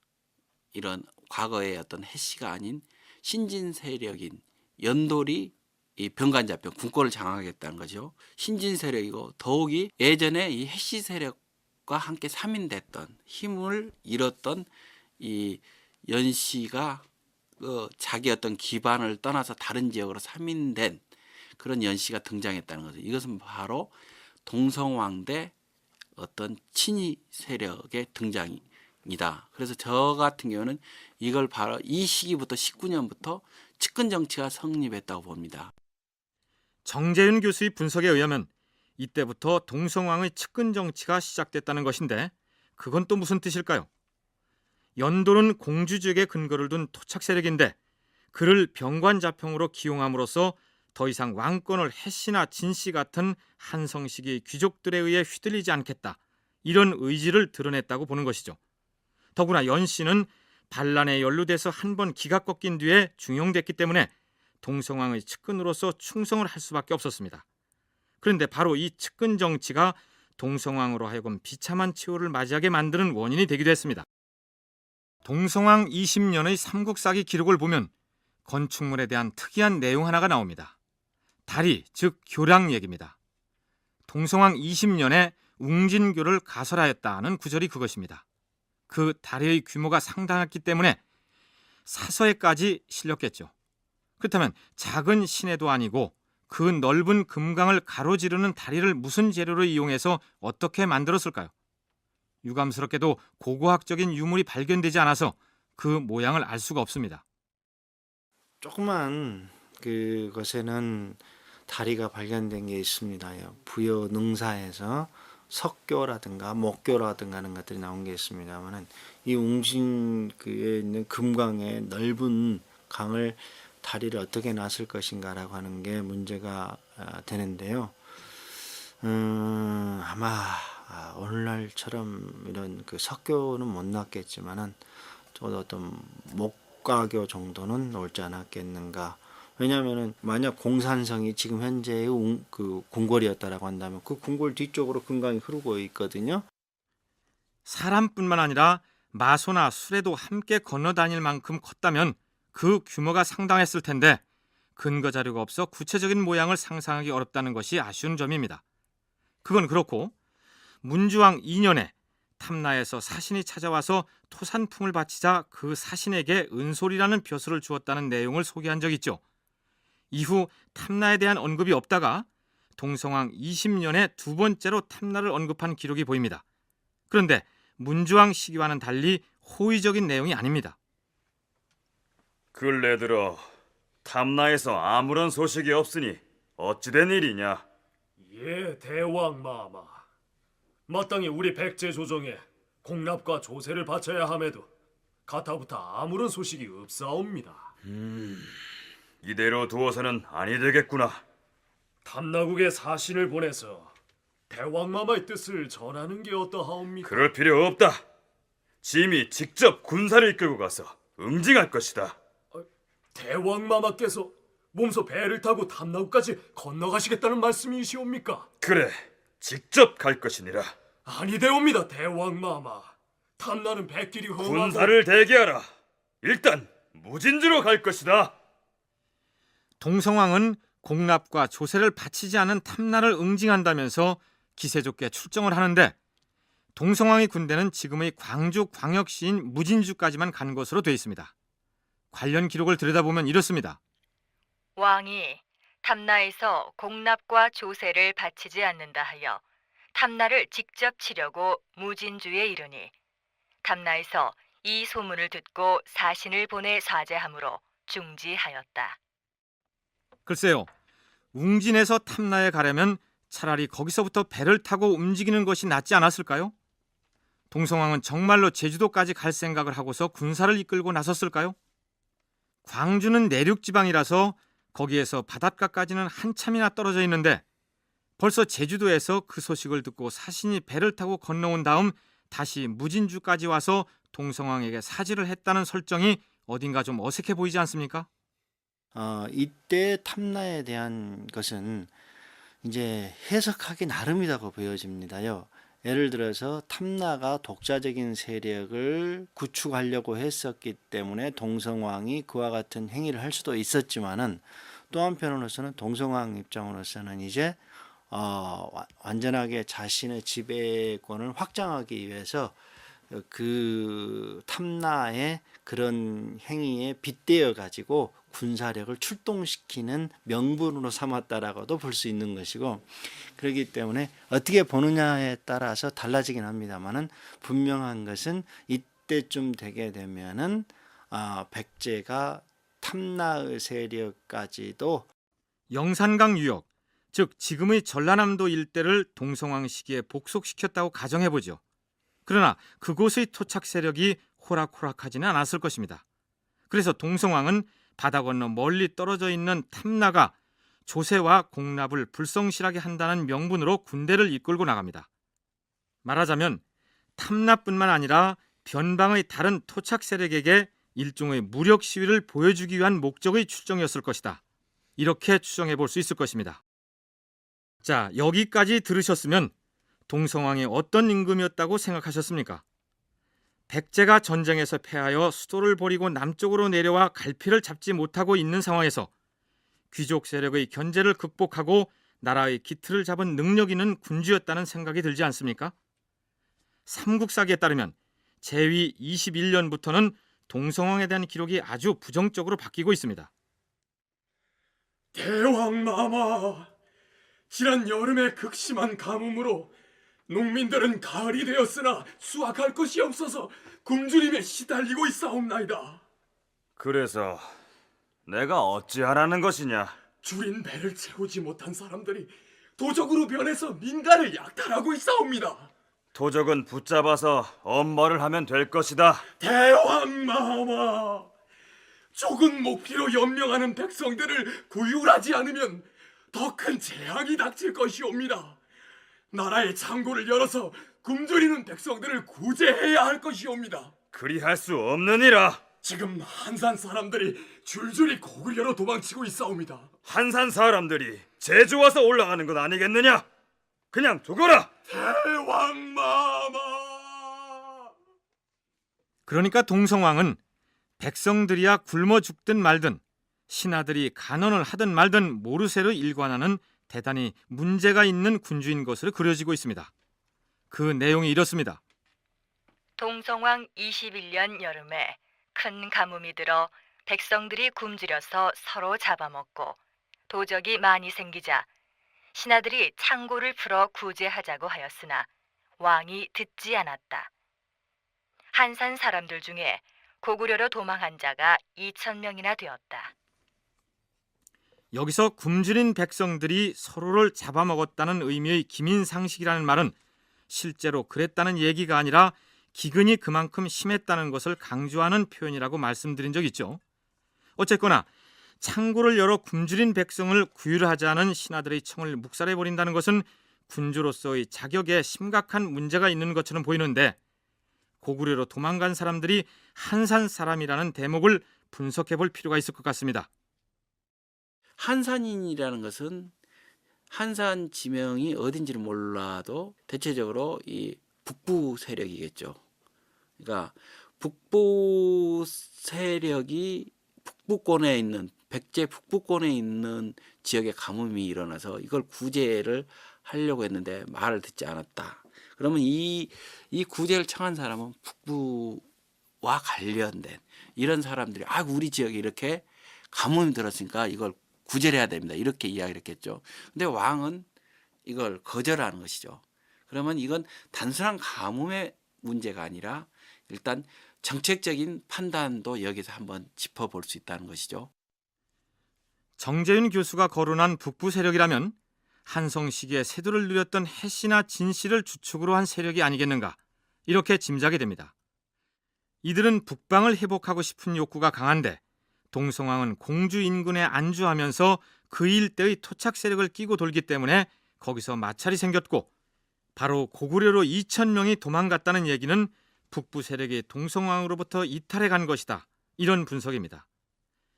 이런 과거의 어떤 해씨가 아닌 신진 세력인 연돌이 이 병관좌평 군권을 장악하겠다는 거죠. 신진 세력이고 더욱이 예전에 이 해씨 세력과 함께 삼인됐던 힘을 잃었던 이 연씨가 자기 어떤 기반을 떠나서 다른 지역으로 삼인된 그런 연씨가 등장했다는 거죠. 이것은 바로 동성왕대 어떤 친위 세력의 등장이다. 그래서 저 같은 경우는 이걸 바로 이 시기부터 19년부터 측근 정치가 성립했다고 봅니다. 정재윤 교수의 분석에 의하면 이때부터 동성왕의 측근 정치가 시작됐다는 것인데, 그건 또 무슨 뜻일까요? 연도는 공주직에 근거를 둔 토착 세력인데 그를 병관좌평으로 기용함으로써 더 이상 왕권을 해씨나 진씨 같은 한성시기 귀족들에 의해 휘둘리지 않겠다, 이런 의지를 드러냈다고 보는 것이죠. 더구나 연씨는 반란에 연루돼서 한 번 기가 꺾인 뒤에 중용됐기 때문에 동성왕의 측근으로서 충성을 할 수밖에 없었습니다. 그런데 바로 이 측근 정치가 동성왕으로 하여금 비참한 치호를 맞이하게 만드는 원인이 되기도 했습니다. 동성왕 20년의 삼국사기 기록을 보면 건축물에 대한 특이한 내용 하나가 나옵니다. 다리, 즉 교량 얘기입니다. 동성왕 20년에 웅진교를 가설하였다는 구절이 그것입니다. 그 다리의 규모가 상당했기 때문에 사서에까지 실렸겠죠. 그렇다면 작은 시내도 아니고 그 넓은 금강을 가로지르는 다리를 무슨 재료로 이용해서 어떻게 만들었을까요? 유감스럽게도 고고학적인 유물이 발견되지 않아서 그 모양을 알 수가 없습니다. 조그만 그것에는 다리가 발견된 게 있습니다요. 부여 능사에서 석교라든가 목교라든가 하는 것들이 나온 게 있습니다만은 이 웅진교에 있는 금강의 넓은 강을 다리를 어떻게 놨을 것인가라고 하는 게 문제가 되는데요. 아마 오늘날처럼 이런 그 석교는 못 놨겠지만은 저도 어떤 목가교 정도는 옳지 않았겠는가. 왜냐하면은 만약 공산성이 지금 현재의 그 궁궐이었다라고 한다면 그 궁궐 뒤쪽으로 금강이 흐르고 있거든요. 사람뿐만 아니라 마소나 수레도 함께 건너다닐 만큼 컸다면 그 규모가 상당했을 텐데 근거 자료가 없어 구체적인 모양을 상상하기 어렵다는 것이 아쉬운 점입니다. 그건 그렇고 문주왕 2년에 탐나에서 사신이 찾아와서 토산품을 바치자 그 사신에게 은솔이라는 벼슬을 주었다는 내용을 소개한 적 있죠. 이후 탐나에 대한 언급이 없다가 동성왕 20년에 두 번째로 탐나를 언급한 기록이 보입니다. 그런데 문주왕 시기와는 달리 호의적인 내용이 아닙니다. 근래 들어 탐나에서 아무런 소식이 없으니 어찌된 일이냐? 예, 대왕 마마. 마땅히 우리 백제 조정에 공납과 조세를 바쳐야 함에도 가타부터 아무런 소식이 없사옵니다. 이대로 두어서는 아니 되겠구나. 탐나국에 사신을 보내서 대왕 마마의 뜻을 전하는 게 어떠하옵니까? 그럴 필요 없다. 짐이 직접 군사를 이끌고 가서 응징할 것이다. 대왕 마마께서 몸소 배를 타고 탐나국까지 건너가시겠다는 말씀이시옵니까? 그래, 직접 갈 것이니라. 아니되옵니다, 대왕 마마. 탐나는 백길이 험하고 군사를 대기하라. 일단 무진주로 갈 것이다. 동성왕은 공납과 조세를 바치지 않은 탐나를 응징한다면서 기세 좋게 출정을 하는데 동성왕의 군대는 지금의 광주 광역시인 무진주까지만 간 것으로 돼 있습니다. 관련 기록을 들여다보면 이렇습니다. 왕이 탐나에서 공납과 조세를 바치지 않는다 하여 탐나를 직접 치려고 무진주에 이르니 탐나에서 이 소문을 듣고 사신을 보내 사죄하므로 중지하였다. 글쎄요, 웅진에서 탐나에 가려면 차라리 거기서부터 배를 타고 움직이는 것이 낫지 않았을까요? 동성왕은 정말로 제주도까지 갈 생각을 하고서 군사를 이끌고 나섰을까요? 광주는 내륙 지방이라서 거기에서 바닷가까지는 한참이나 떨어져 있는데 벌써 제주도에서 그 소식을 듣고 사신이 배를 타고 건너온 다음 다시 무진주까지 와서 동성왕에게 사죄를 했다는 설정이 어딘가 좀 어색해 보이지 않습니까? 이때 탐나에 대한 것은 이제 해석하기 나름이라고 보여집니다요. 예를 들어서 탐나가 독자적인 세력을 구축하려고 했었기 때문에 동성왕이 그와 같은 행위를 할 수도 있었지만은 또 한편으로서는 동성왕 입장으로서는 이제 완전하게 자신의 지배권을 확장하기 위해서 그 탐나의 그런 행위에 빗대어 가지고 군사력을 출동시키는 명분으로 삼았다라고도 볼 수 있는 것이고, 그렇기 때문에 어떻게 보느냐에 따라서 달라지긴 합니다만은 분명한 것은 이때쯤 되게 되면은 백제가 탐나의 세력까지도 영산강 유역, 즉 지금의 전라남도 일대를 동성왕 시기에 복속시켰다고 가정해보죠. 그러나 그곳의 토착 세력이 호락호락하지는 않았을 것입니다. 그래서 동성왕은 바다 건너 멀리 떨어져 있는 탐나가 조세와 공납을 불성실하게 한다는 명분으로 군대를 이끌고 나갑니다. 말하자면 탐나뿐만 아니라 변방의 다른 토착 세력에게 일종의 무력 시위를 보여주기 위한 목적의 출정이었을 것이다. 이렇게 추정해 볼 수 있을 것입니다. 자, 여기까지 들으셨으면 동성왕이 어떤 임금이었다고 생각하셨습니까? 백제가 전쟁에서 패하여 수도를 버리고 남쪽으로 내려와 갈피를 잡지 못하고 있는 상황에서 귀족 세력의 견제를 극복하고 나라의 기틀을 잡은 능력 있는 군주였다는 생각이 들지 않습니까? 삼국사기에 따르면 제위 21년부터는 동성왕에 대한 기록이 아주 부정적으로 바뀌고 있습니다. 대왕 마마, 지난 여름의 극심한 가뭄으로 농민들은 가을이 되었으나 수확할 것이 없어서 굶주림에 시달리고 있사옵나이다. 그래서 내가 어찌하라는 것이냐? 줄인 배를 채우지 못한 사람들이 도적으로 변해서 민가를 약탈하고 있사옵니다. 도적은 붙잡아서 엄벌을 하면 될 것이다. 대왕 마마, 적은 목피로 연명하는 백성들을 구휼하지 않으면 더 큰 재앙이 닥칠 것이옵니다. 나라의 창고를 열어서 굶주리는 백성들을 구제해야 할 것이옵니다. 그리할 수 없느니라. 지금 한산 사람들이 줄줄이 고구려로 도망치고 있사옵니다. 한산 사람들이 제주 와서 올라가는 것 아니겠느냐? 그냥 두거라. 대왕 마마. 그러니까 동성왕은 백성들이야 굶어 죽든 말든 신하들이 간언을 하든 말든 모르쇠로 일관하는 대단히 문제가 있는 군주인 것으로 그려지고 있습니다. 그 내용이 이렇습니다. 동성왕 21년 여름에 큰 가뭄이 들어 백성들이 굶주려서 서로 잡아먹고 도적이 많이 생기자 신하들이 창고를 풀어 구제하자고 하였으나 왕이 듣지 않았다. 한산 사람들 중에 고구려로 도망한 자가 2,000명이나 되었다. 여기서 굶주린 백성들이 서로를 잡아먹었다는 의미의 기민상식이라는 말은 실제로 그랬다는 얘기가 아니라 기근이 그만큼 심했다는 것을 강조하는 표현이라고 말씀드린 적 있죠. 어쨌거나 창고를 열어 굶주린 백성을 구휼하자는 신하들의 청을 묵살해버린다는 것은 군주로서의 자격에 심각한 문제가 있는 것처럼 보이는데, 고구려로 도망간 사람들이 한산 사람이라는 대목을 분석해 볼 필요가 있을 것 같습니다. 한산인이라는 것은 한산 지명이 어딘지를 몰라도 대체적으로 이 북부 세력이겠죠. 그러니까 북부 세력이 북부권에 있는 백제 북부권에 있는 지역에 가뭄이 일어나서 이걸 구제를 하려고 했는데 말을 듣지 않았다. 그러면 이 구제를 청한 사람은 북부와 관련된 이런 사람들이 우리 지역에 이렇게 가뭄이 들었으니까 이걸 구제를 해야 됩니다. 이렇게 이야기를 했겠죠. 근데 왕은 이걸 거절하는 것이죠. 그러면 이건 단순한 가뭄의 문제가 아니라 일단 정책적인 판단도 여기서 한번 짚어볼 수 있다는 것이죠. 정재윤 교수가 거론한 북부 세력이라면 한성 시기에 세도를 누렸던 해씨나 진씨를 주축으로 한 세력이 아니겠는가, 이렇게 짐작이 됩니다. 이들은 북방을 회복하고 싶은 욕구가 강한데 동성왕은 공주 인근에 안주하면서 그 일대의 토착 세력을 끼고 돌기 때문에 거기서 마찰이 생겼고, 바로 고구려로 2,000명이 도망갔다는 얘기는 북부 세력이 동성왕으로부터 이탈해 간 것이다, 이런 분석입니다.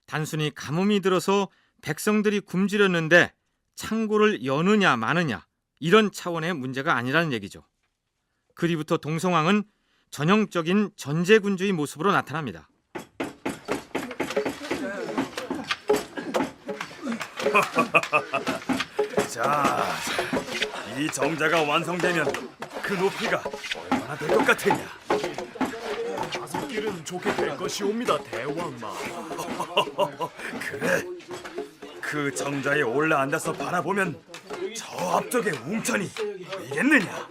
단순히 가뭄이 들어서 백성들이 굶주렸는데 창고를 여느냐 마느냐 이런 차원의 문제가 아니라는 얘기죠. 그리부터 동성왕은 전형적인 전제군주의 모습으로 나타납니다. 자, 이 정자가 완성되면 그 높이가 얼마나 될 것 같으냐? 5길은 좋게 될 것이옵니다, 대왕마. 그래, 그 정자에 올라앉아서 바라보면 저 앞쪽에 웅천이 보이겠느냐?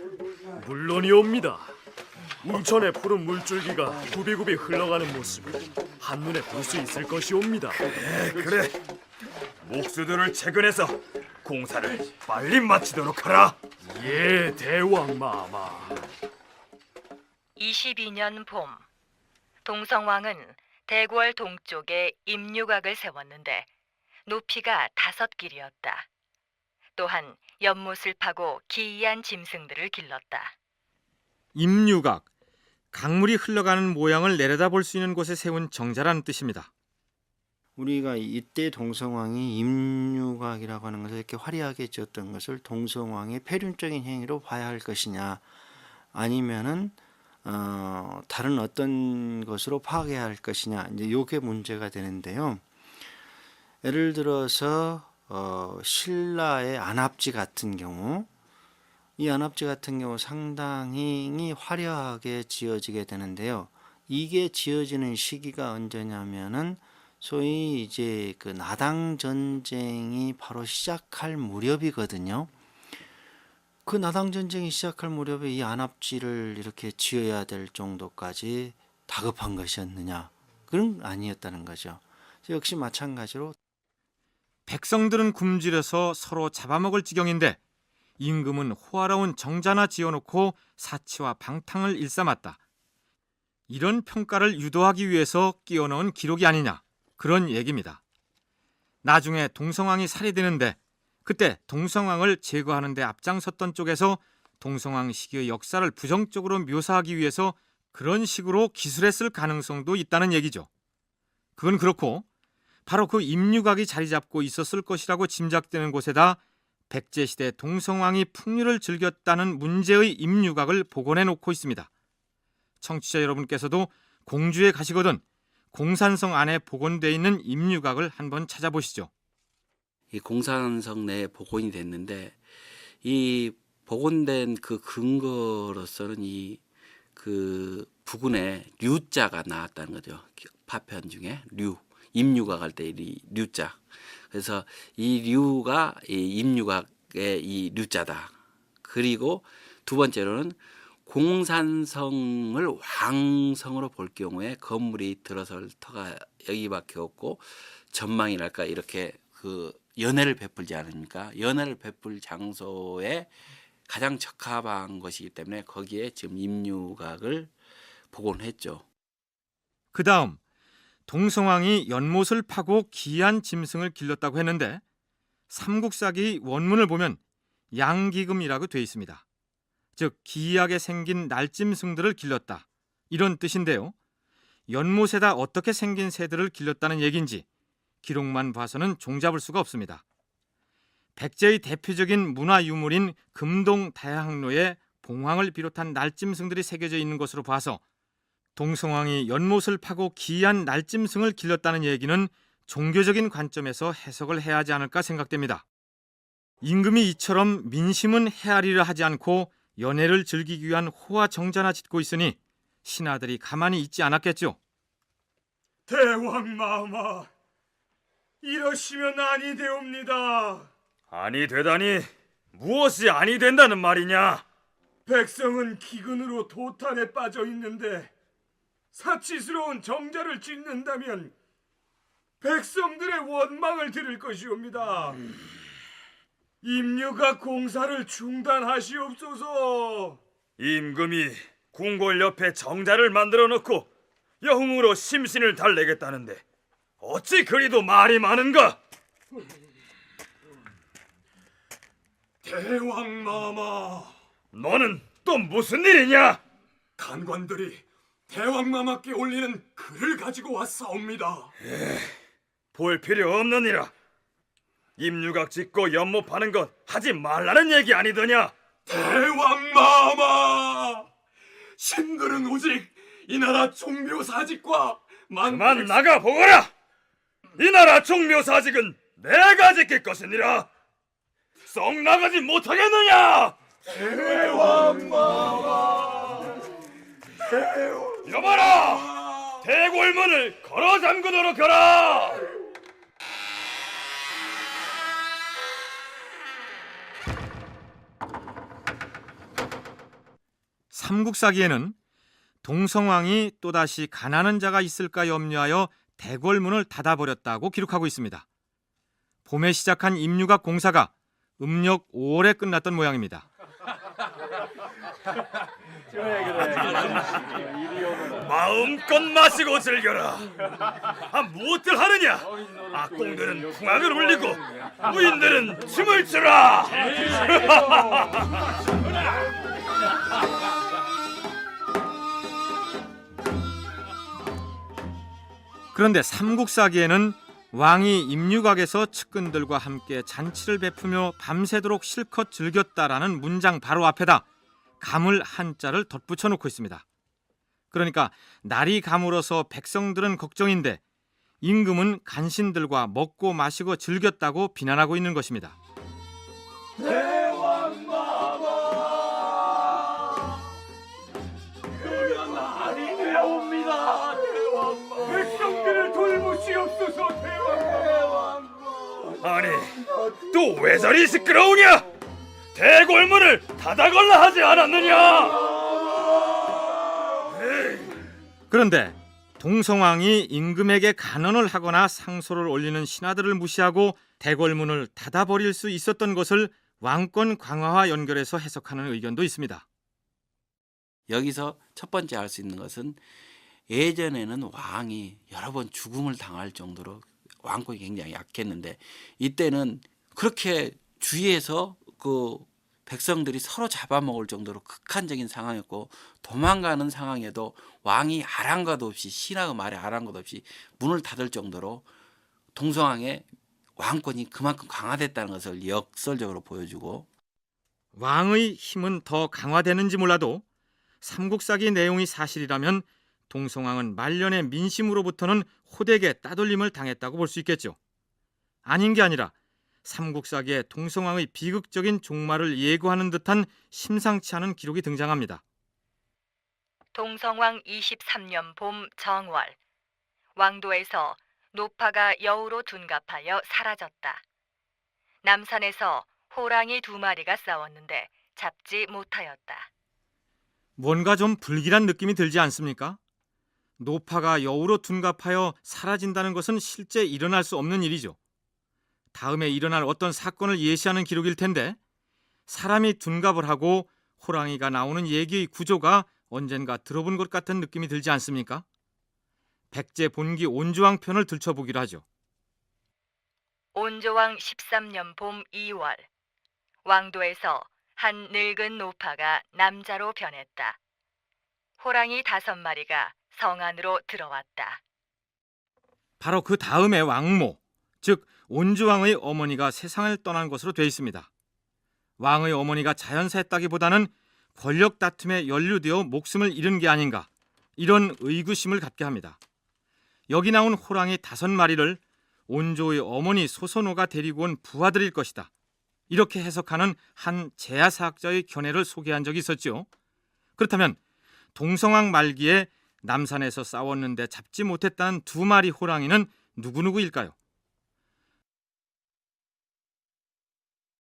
물론이옵니다. 웅천의 푸른 물줄기가 굽이굽이 흘러가는 모습을 한눈에 볼 수 있을 것이옵니다. 그래, 목수들을 채근해서 공사를 빨리 마치도록 하라. 예, 대왕마마. 22년 봄, 동성왕은 대궐 동쪽에 임류각을 세웠는데 높이가 5길이었다. 또한 연못을 파고 기이한 짐승들을 길렀다. 임류각, 강물이 흘러가는 모양을 내려다볼 수 있는 곳에 세운 정자라는 뜻입니다. 우리가 이때 동성왕이 임류각이라고 하는 것을 이렇게 화려하게 지었던 것을 동성왕의 폐륜적인 행위로 봐야 할 것이냐, 아니면은 다른 어떤 것으로 파악해야 할 것이냐, 이제 요게 문제가 되는데요. 예를 들어서 신라의 안압지 같은 경우, 이 안압지 같은 경우 상당히 화려하게 지어지게 되는데요. 이게 지어지는 시기가 언제냐면은 소위 이제 그 나당 전쟁이 바로 시작할 무렵이거든요. 그 나당 전쟁이 시작할 무렵에 이 안압지를 이렇게 지어야 될 정도까지 다급한 것이었느냐? 그건 아니었다는 거죠. 역시 마찬가지로 백성들은 굶주려서 서로 잡아먹을 지경인데 임금은 호화로운 정자나 지어놓고 사치와 방탕을 일삼았다. 이런 평가를 유도하기 위해서 끼워넣은 기록이 아니냐, 그런 얘기입니다. 나중에 동성왕이 살해되는데 그때 동성왕을 제거하는 데 앞장섰던 쪽에서 동성왕 시기의 역사를 부정적으로 묘사하기 위해서 그런 식으로 기술했을 가능성도 있다는 얘기죠. 그건 그렇고 바로 그 임류각이 자리 잡고 있었을 것이라고 짐작되는 곳에다 백제시대 동성왕이 풍류를 즐겼다는 문제의 임류각을 복원해 놓고 있습니다. 청취자 여러분께서도 공주에 가시거든 공산성 안에 복원되어 있는 임류각을 한번 찾아보시죠. 이 공산성 내에 복원이 됐는데 이 복원된 그 근거로서는 이 그 부근에 류자가 나왔다는 거죠. 파편 중에 임류각 할 때 이 류자. 그래서 이 류가 이 임류각의 이 류자다. 그리고 두 번째로는 공산성을 왕성으로 볼 경우에 건물이 들어설 터가 여기밖에 없고 전망이랄까 이렇게 그 연회를 베풀지 않습니까? 연회를 베풀 장소에 가장 적합한 것이기 때문에 거기에 지금 임류각을 복원했죠. 그 다음 동성왕이 연못을 파고 기이한 짐승을 길렀다고 했는데 삼국사기 원문을 보면 양기금이라고 돼 있습니다. 즉 기이하게 생긴 날짐승들을 길렀다 이런 뜻인데요. 연못에다 어떻게 생긴 새들을 길렀다는 얘기인지 기록만 봐서는 종잡을 수가 없습니다. 백제의 대표적인 문화유물인 금동 다향로에 봉황을 비롯한 날짐승들이 새겨져 있는 것으로 봐서 동성왕이 연못을 파고 기이한 날짐승을 길렀다는 얘기는 종교적인 관점에서 해석을 해야 하지 않을까 생각됩니다. 임금이 이처럼 민심은 헤아리려 하지 않고 연회를 즐기기 위한 호화 정자나 짓고 있으니 신하들이 가만히 있지 않았겠죠. 대왕마마, 이러시면 아니 되옵니다. 아니 되다니 무엇이 아니 된다는 말이냐? 백성은 기근으로 도탄에 빠져 있는데 사치스러운 정자를 짓는다면 백성들의 원망을 들을 것이옵니다. 임류가 공사를 중단하시옵소서. 임금이 궁궐 옆에 정자를 만들어 놓고 영웅으로 심신을 달래겠다는데 어찌 그리도 말이 많은가? 대왕마마, 너는 또 무슨 일이냐? 간관들이 대왕마마께 올리는 글을 가지고 왔사옵니다. 볼 필요 없느니라. 임류각 짓고 연못 파는 것 하지 말라는 얘기 아니더냐? 대왕마마, 신들은 오직 이 나라 종묘사직과 그만 나가 보거라. 이 나라 종묘사직은 내가 지킬 것이니라. 썩 나가지 못하겠느냐? 대왕마마, 여봐라, 대궐문을 걸어 잠그도록 하라. 삼국사기에는 동성왕이 또다시 가난한 자가 있을까 염려하여 대궐문을 닫아버렸다고 기록하고 있습니다. 봄에 시작한 임류각 공사가 음력 5월에 끝났던 모양입니다. 마음껏 마시고 즐겨라. 무엇들 하느냐? 악공들은 풍악을 울리고 무인들은 춤을 추라. 그런데 삼국사기에는 왕이 임류각에서 측근들과 함께 잔치를 베푸며 밤새도록 실컷 즐겼다라는 문장 바로 앞에다 가물 한자를 덧붙여 놓고 있습니다. 그러니까 날이 가물어서 백성들은 걱정인데 임금은 간신들과 먹고 마시고 즐겼다고 비난하고 있는 것입니다. 대왕마마, 그건 아니 되옵니다. 대왕마마, 백성들을 돌보시옵소서. 대왕마마. 아니, 또 왜 저리 시끄러우냐? 대궐문을 닫아걸라 하지 않았느냐? 그런데 동성왕이 임금에게 간언을 하거나 상소를 올리는 신하들을 무시하고 대궐문을 닫아버릴 수 있었던 것을 왕권 강화와 연결해서 해석하는 의견도 있습니다. 여기서 첫 번째 알 수 있는 것은 예전에는 왕이 여러 번 죽음을 당할 정도로 왕권이 굉장히 약했는데 이때는 그렇게 주위에서 그 백성들이 서로 잡아먹을 정도로 극한적인 상황이었고 도망가는 상황에도 왕이 아랑곳 없이 신하의 말에 아랑곳 없이 문을 닫을 정도로 동성왕의 왕권이 그만큼 강화됐다는 것을 역설적으로 보여주고 왕의 힘은 더 강화되는지 몰라도 삼국사기 내용이 사실이라면 동성왕은 말년의 민심으로부터는 호되게 따돌림을 당했다고 볼 수 있겠죠. 아닌 게 아니라 삼국사기에 동성왕의 비극적인 종말을 예고하는 듯한 심상치 않은 기록이 등장합니다. 동성왕 23년 봄 정월, 왕도에서 노파가 여우로 둔갑하여 사라졌다. 남산에서 호랑이 2마리가 싸웠는데 잡지 못하였다. 뭔가 좀 불길한 느낌이 들지 않습니까? 노파가 여우로 둔갑하여 사라진다는 것은 실제 일어날 수 없는 일이죠. 다음에 일어날 어떤 사건을 예시하는 기록일 텐데 사람이 둔갑을 하고 호랑이가 나오는 얘기의 구조가 언젠가 들어본 것 같은 느낌이 들지 않습니까? 백제 본기 온조왕 편을 들춰보기로 하죠. 온조왕 13년 봄 2월 왕도에서 한 늙은 노파가 남자로 변했다. 호랑이 5마리가 성 안으로 들어왔다. 바로 그 다음에 왕모, 즉 온조왕의 어머니가 세상을 떠난 것으로 되어 있습니다. 왕의 어머니가 자연사했다기보다는 권력 다툼에 연루되어 목숨을 잃은 게 아닌가, 이런 의구심을 갖게 합니다. 여기 나온 호랑이 5마리를 온조의 어머니 소선호가 데리고 온 부하들일 것이다, 이렇게 해석하는 한 제야사학자의 견해를 소개한 적이 있었죠. 그렇다면 동성왕 말기에 남산에서 싸웠는데 잡지 못했다는 2마리 호랑이는 누구일까요?